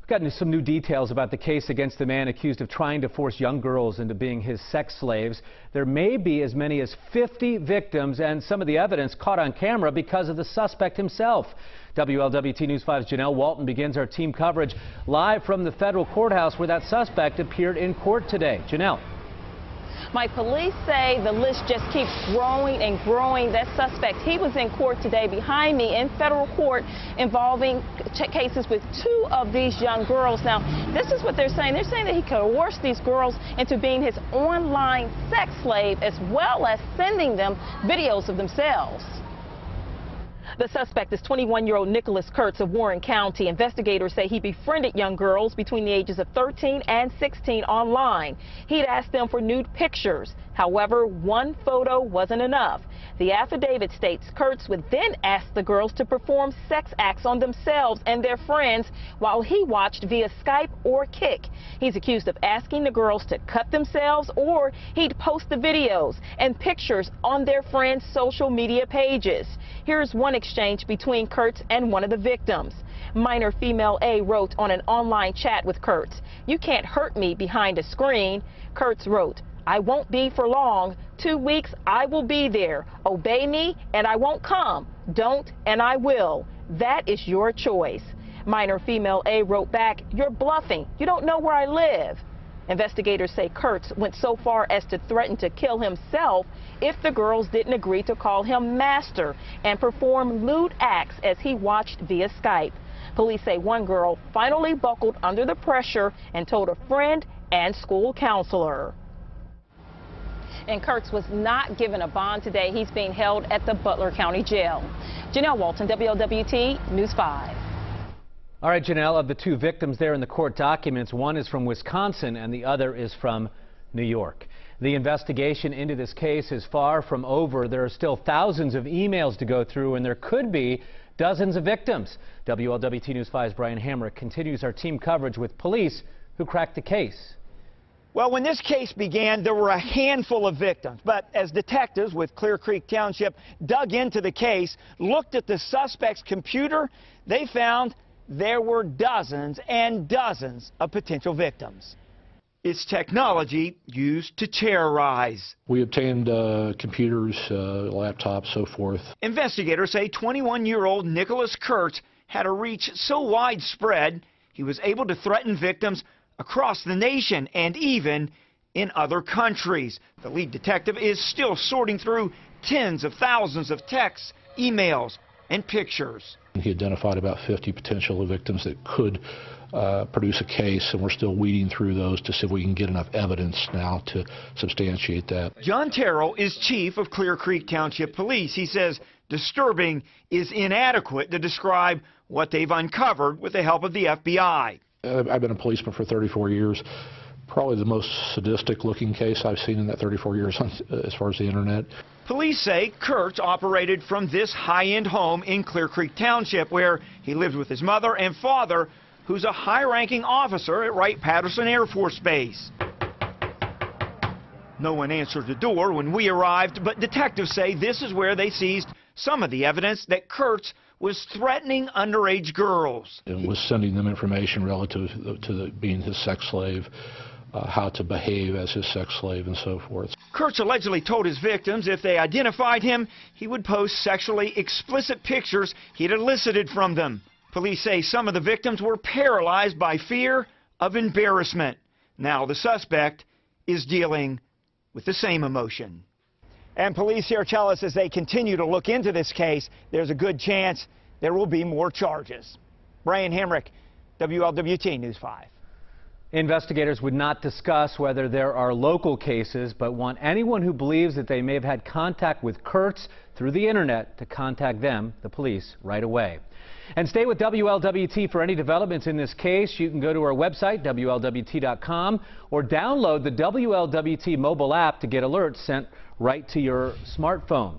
Gotten some new details about the case against the man accused of trying to force young girls into being his sex slaves. There may be as many as 50 victims and some of the evidence caught on camera because of the suspect himself. WLWT News 5's Janelle Walton begins our team coverage live from the federal courthouse where that suspect appeared in court today. Janelle. Mike, police say the list just keeps growing and growing. That suspect, he was in court today behind me in federal court involving cases with two of these young girls. Now, this is what they're saying. They're saying that he coerced these girls into being his online sex slave as well as sending them videos of themselves. The suspect is 21-year-old Nicholas Kurtz of Warren County. Investigators say he befriended young girls between the ages of 13 and 16 online. He'd asked them for nude pictures. However, one photo wasn't enough. The affidavit states Kurtz would then ask the girls to perform sex acts on themselves and their friends while he watched via Skype or Kik. He's accused of asking the girls to cut themselves, or he'd post the videos and pictures on their friends' social media pages. Here's one exchange between Kurtz and one of the victims. Minor female A wrote on an online chat with Kurtz, "You can't hurt me behind a screen." Kurtz wrote, "I won't be for long. 2 weeks, I will be there. Obey me and I won't come. Don't and I will. That is your choice." Minor female A wrote back, "You're bluffing. You don't know where I live." Investigators say Kurtz went so far as to threaten to kill himself if the girls didn't agree to call him master and perform lewd acts as he watched via Skype. Police say one girl finally buckled under the pressure and told a friend and school counselor. And Kurtz was not given a bond today. He's being held at the Butler County Jail. Janelle Walton, WLWT News 5. All right, Janelle, of the two victims there in the court documents, one is from Wisconsin and the other is from New York. The investigation into this case is far from over. There are still thousands of emails to go through, and there could be dozens of victims. WLWT News 5's Brian Hamrick continues our team coverage with police who cracked the case. Well, when this case began, there were a handful of victims. But as detectives with Clear Creek Township dug into the case, looked at the suspect's computer, they found there were dozens and dozens of potential victims. It's technology used to terrorize. We obtained computers, laptops, so forth. Investigators say 21-year-old Nicholas Kurtz had a reach so widespread he was able to threaten victims across the nation and even in other countries. The lead detective is still sorting through tens of thousands of texts, emails, and pictures. He identified about 50 potential victims that could produce a case, and we're still weeding through those to see if we can get enough evidence now to substantiate that. John Terrell is chief of Clear Creek Township Police. He says disturbing is inadequate to describe what they've uncovered with the help of the FBI. I've been a policeman for 34 years. Probably the most sadistic-looking case I've seen in that 34 years as far as the internet. Police say Kurtz operated from this high-end home in Clear Creek Township, where he lived with his mother and father, who's a high-ranking officer at Wright-Patterson Air Force Base. No one answered the door when we arrived, but detectives say this is where they seized some of the evidence that Kurtz was threatening underage girls. And was sending them information relative to being his sex slave, how to behave as his sex slave, and so forth. Kurtz allegedly told his victims if they identified him, he would post sexually explicit pictures he'd elicited from them. Police say some of the victims were paralyzed by fear of embarrassment. Now the suspect is dealing with the same emotion. And police here tell us as they continue to look into this case, there's a good chance there will be more charges. Brian Hamrick, WLWT News 5. Investigators would not discuss whether there are local cases, but want anyone who believes that they may have had contact with Kurtz through the internet to contact them, the police, right away. And stay with WLWT for any developments in this case. You can go to our website, WLWT.com, or download the WLWT mobile app to get alerts sent right to your smartphone.